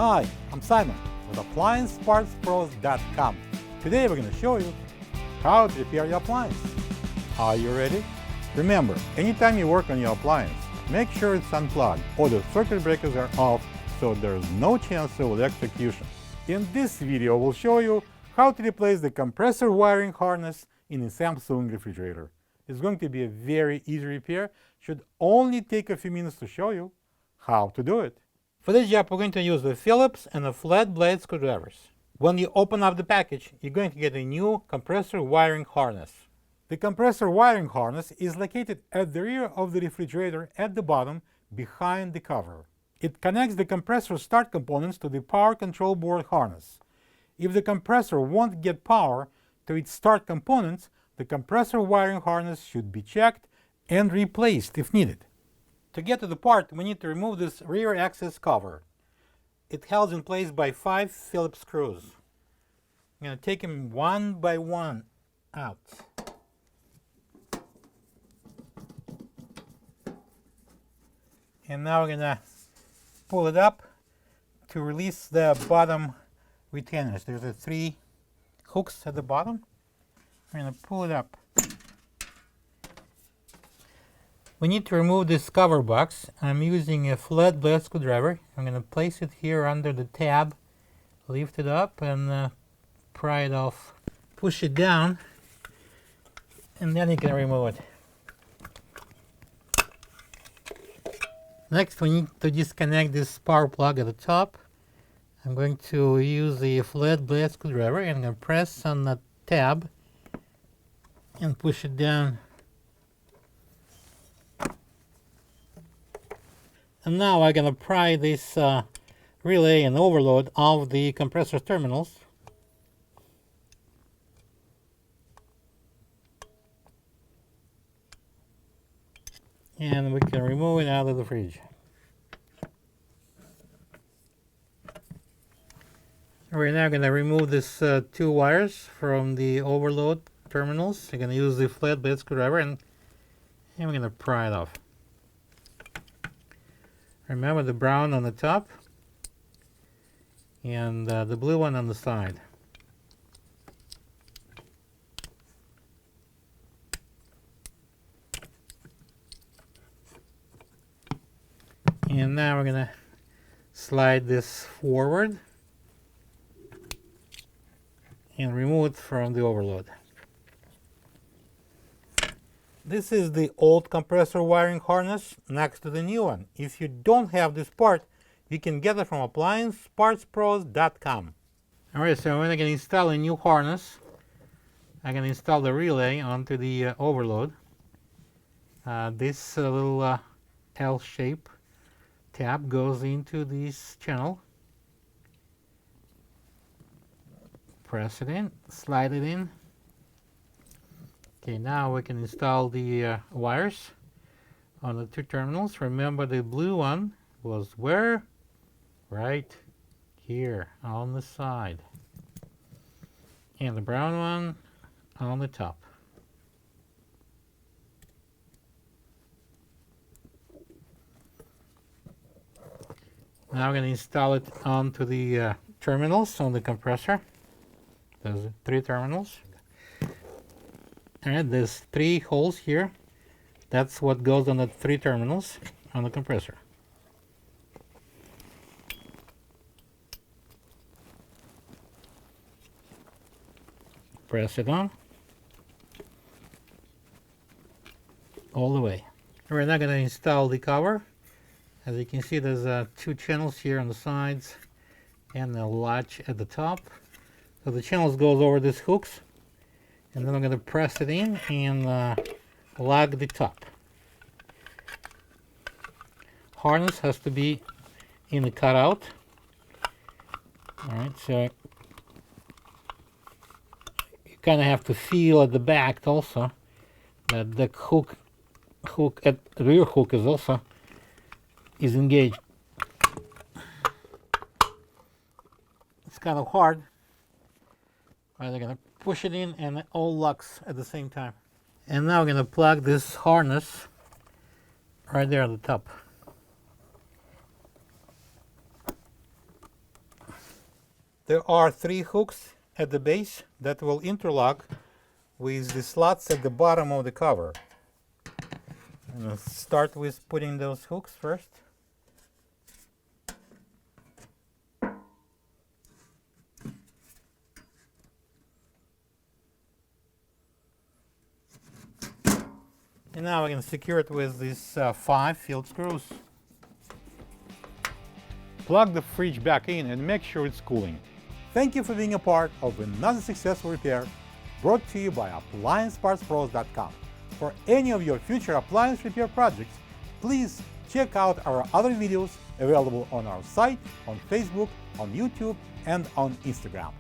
Hi, I'm Simon with AppliancePartsPros.com. Today we're going to show you how to repair your appliance. Are you ready? Remember, anytime you work on your appliance, make sure it's unplugged or the circuit breakers are off so there's no chance of electrocution. In this video, we'll show you how to replace the compressor wiring harness in a Samsung refrigerator. It's going to be a very easy repair. Should only take a few minutes to show you how to do it. For this job, we're going to use the Phillips and the flat blade screwdrivers. When you open up the package, you're going to get a new compressor wiring harness. The compressor wiring harness is located at the rear of the refrigerator at the bottom behind the cover. It connects the compressor start components to the power control board harness. If the compressor won't get power to its start components, the compressor wiring harness should be checked and replaced if needed. To get to the part, we need to remove this rear access cover. It held in place by 5 Phillips screws. I'm going to take them one by one out. And now we're going to pull it up to release the bottom retainers. There's the 3 hooks at the bottom. We're going to pull it up. We need to remove this cover box. I'm using a flat blade screwdriver. I'm going to place it here under the tab, lift it up and pry it off. Push it down and then you can remove it. Next, we need to disconnect this spark plug at the top. I'm going to use the flat blade screwdriver and I'm going to press on the tab and push it down. And now I'm going to pry this relay and overload of the compressor terminals. And we can remove it out of the fridge. We're now going to remove this 2 wires from the overload terminals. I'm going to use the flat blade screwdriver and we're going to pry it off. Remember the brown on the top and the blue one on the side. And now we're going to slide this forward and remove it from the overload. This is the old compressor wiring harness next to the new one. If you don't have this part, you can get it from AppliancePartsPros.com. Alright, so when I can install a new harness, I can install the relay onto the overload. This little L-shape tab goes into this channel. Press it in, slide it in. Okay, now we can install the wires on the 2 terminals. Remember the blue one was where? Right here on the side. And the brown one on the top. Now we're going to install it onto the terminals on the compressor. There's 3 terminals. Alright, there's 3 holes here. That's what goes on the 3 terminals on the compressor. Press it on. All the way. We're now going to install the cover. As you can see, there's 2 channels here on the sides and a latch at the top. So the channels goes over these hooks. And then I'm going to press it in and lock the top. Harness has to be in the cutout. Alright, so you kind of have to feel at the back also that the hook at the rear hook is engaged. It's kind of hard. Right, they're going to push it in and it all locks at the same time. And now we're going to plug this harness right there at the top. There are 3 hooks at the base that will interlock with the slots at the bottom of the cover. I'm going to start with putting those hooks first. And now we can secure it with these 5 Phillips screws. Plug the fridge back in and make sure it's cooling. Thank you for being a part of another successful repair brought to you by AppliancePartsPros.com. For any of your future appliance repair projects, please check out our other videos available on our site, on Facebook, on YouTube, and on Instagram.